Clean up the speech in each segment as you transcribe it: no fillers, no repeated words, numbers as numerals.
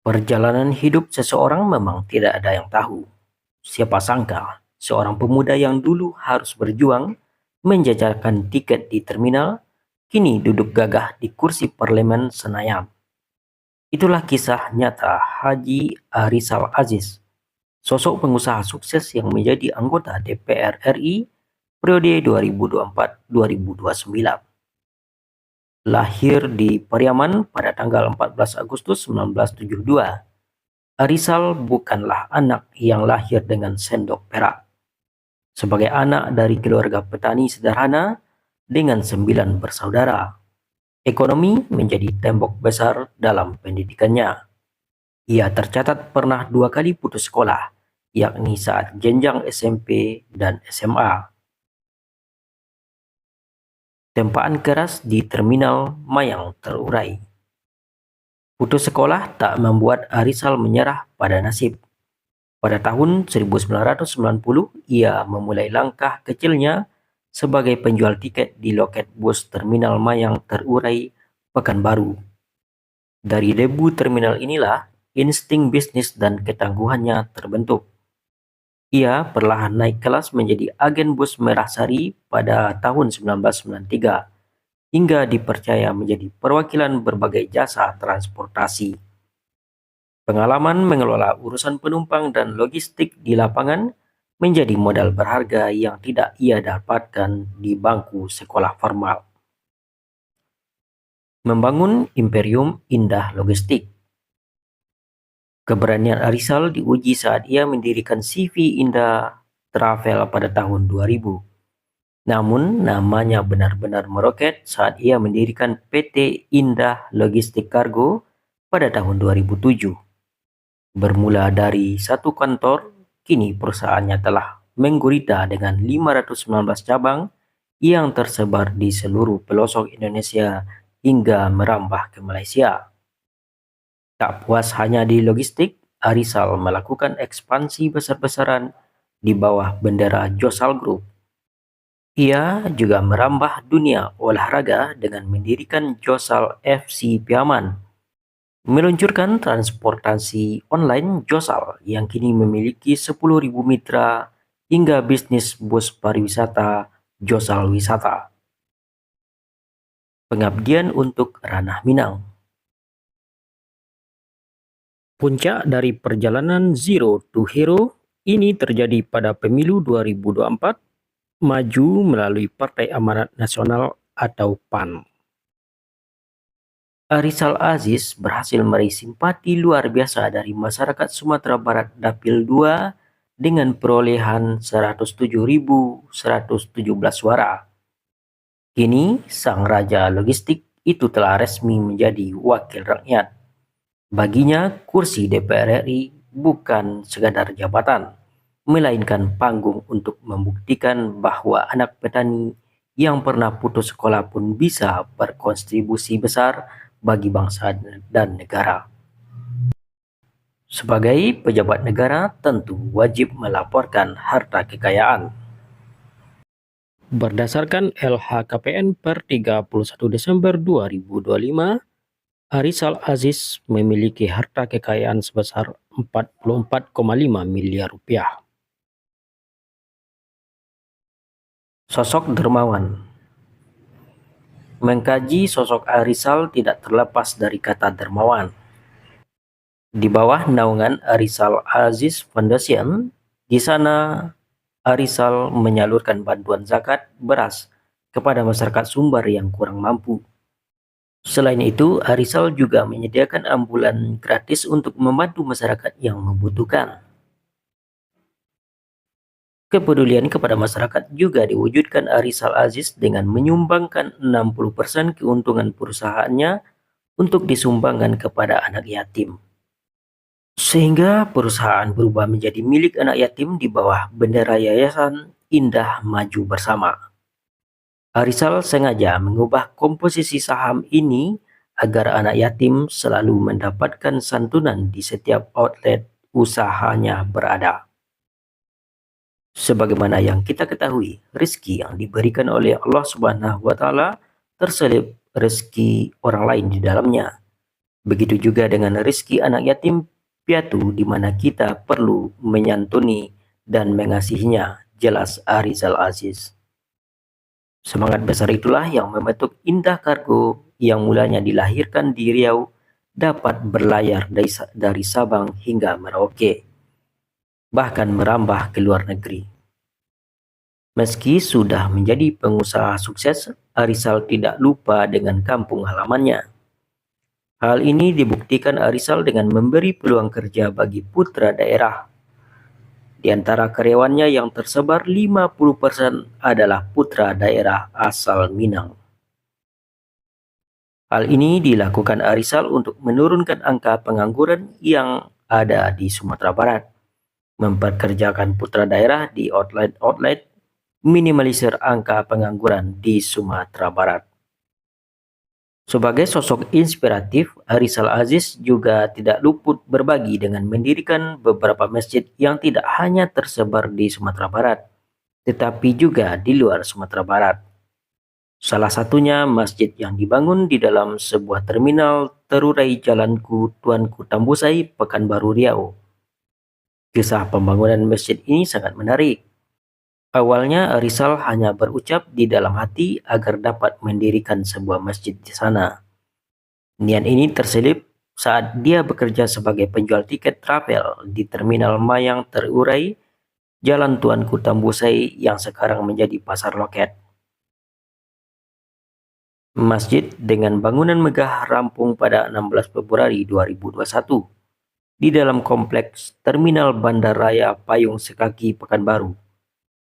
Perjalanan hidup seseorang memang tidak ada yang tahu. Siapa sangka, seorang pemuda yang dulu harus berjuang menjajakan tiket di terminal, kini duduk gagah di kursi parlemen Senayan. Itulah kisah nyata Haji Arizal Aziz, sosok pengusaha sukses yang menjadi anggota DPR RI periode 2024-2029. Lahir di Pariaman pada tanggal 14 Agustus 1972, Arizal bukanlah anak yang lahir dengan sendok perak. Sebagai anak dari keluarga petani sederhana dengan 9 bersaudara, ekonomi menjadi tembok besar dalam pendidikannya. Ia tercatat pernah 2 kali putus sekolah, yakni saat jenjang SMP dan SMA. Tempaan keras di terminal Mayang terurai. Putus sekolah tak membuat Arizal menyerah pada nasib. Pada tahun 1990, ia memulai langkah kecilnya sebagai penjual tiket di loket bus terminal Mayang terurai Pekanbaru. Dari debu terminal inilah insting bisnis dan ketangguhannya terbentuk. Ia perlahan naik kelas menjadi agen bus Merah Sari pada tahun 1993 hingga dipercaya menjadi perwakilan berbagai jasa transportasi. Pengalaman mengelola urusan penumpang dan logistik di lapangan menjadi modal berharga yang tidak ia dapatkan di bangku sekolah formal. Membangun imperium indah logistik. Keberanian Arizal diuji saat ia mendirikan CV Indah Travel pada tahun 2000. Namun, namanya benar-benar meroket saat ia mendirikan PT Indah Logistik Kargo pada tahun 2007. Bermula dari satu kantor, kini perusahaannya telah menggurita dengan 519 cabang yang tersebar di seluruh pelosok Indonesia hingga merambah ke Malaysia. Tak puas hanya di logistik, Arizal melakukan ekspansi besar-besaran di bawah bendera Josal Group. Ia juga merambah dunia olahraga dengan mendirikan Josal FC Piaman, meluncurkan transportasi online Josal yang kini memiliki 10.000 mitra hingga bisnis bus pariwisata Josal Wisata. Pengabdian untuk Ranah Minang. Puncak dari perjalanan Zero to Hero ini terjadi pada pemilu 2024, maju melalui Partai Amanat Nasional atau PAN. Arizal Aziz berhasil meraih simpati luar biasa dari masyarakat Sumatera Barat Dapil 2 dengan perolehan 107.117 suara. Kini, sang raja logistik itu telah resmi menjadi wakil rakyat. Baginya, kursi DPR RI bukan sekadar jabatan, melainkan panggung untuk membuktikan bahwa anak petani yang pernah putus sekolah pun bisa berkontribusi besar bagi bangsa dan negara. Sebagai pejabat negara, tentu wajib melaporkan harta kekayaan. Berdasarkan LHKPN per 31 Desember 2025, Arizal Aziz memiliki harta kekayaan sebesar 44,5 miliar rupiah. Sosok dermawan. Mengkaji sosok Arizal tidak terlepas dari kata dermawan. Di bawah naungan Arizal Aziz Foundation, di sana Arizal menyalurkan bantuan zakat beras kepada masyarakat Sumbar yang kurang mampu. Selain itu, Arizal juga menyediakan ambulan gratis untuk membantu masyarakat yang membutuhkan. Kepedulian kepada masyarakat juga diwujudkan Arizal Aziz dengan menyumbangkan 60% keuntungan perusahaannya untuk disumbangkan kepada anak yatim. Sehingga perusahaan berubah menjadi milik anak yatim di bawah bendera Yayasan Indah Maju Bersama. Arizal sengaja mengubah komposisi saham ini agar anak yatim selalu mendapatkan santunan di setiap outlet usahanya berada. Sebagaimana yang kita ketahui, rezeki yang diberikan oleh Allah Subhanahu wa Ta'ala terselip rezeki orang lain di dalamnya. Begitu juga dengan Rizki anak yatim piatu di mana kita perlu menyantuni dan mengasihinya, jelas Arizal Aziz. Semangat besar itulah yang membentuk Indah Cargo yang mulanya dilahirkan di Riau dapat berlayar dari Sabang hingga Merauke, bahkan merambah ke luar negeri. Meski sudah menjadi pengusaha sukses, Arizal tidak lupa dengan kampung halamannya. Hal ini dibuktikan Arizal dengan memberi peluang kerja bagi putra daerah. Di antara karyawannya yang tersebar 50% adalah putra daerah asal Minang. Hal ini dilakukan Arizal untuk menurunkan angka pengangguran yang ada di Sumatera Barat, memperkerjakan putra daerah di outlet-outlet, minimalisir angka pengangguran di Sumatera Barat. Sebagai sosok inspiratif, Arizal Aziz juga tidak luput berbagi dengan mendirikan beberapa masjid yang tidak hanya tersebar di Sumatera Barat, tetapi juga di luar Sumatera Barat. Salah satunya masjid yang dibangun di dalam sebuah terminal terurai Jalanku Tuanku Tambusai, Pekanbaru Riau. Kisah pembangunan masjid ini sangat menarik. Awalnya Arizal hanya berucap di dalam hati agar dapat mendirikan sebuah masjid di sana. Niat ini terselip saat dia bekerja sebagai penjual tiket travel di Terminal Mayang Terurai, Jalan Tuanku Tambusai yang sekarang menjadi Pasar Loket. Masjid dengan bangunan megah rampung pada 16 Februari 2021 di dalam kompleks Terminal Bandaraya Payung Sekaki Pekanbaru.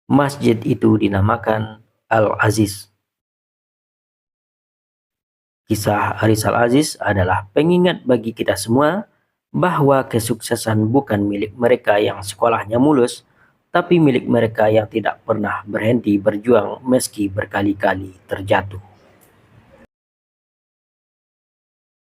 Masjid itu dinamakan Al-Aziz. Kisah Arizal Aziz adalah pengingat bagi kita semua bahwa kesuksesan bukan milik mereka yang sekolahnya mulus, tapi milik mereka yang tidak pernah berhenti berjuang meski berkali-kali terjatuh.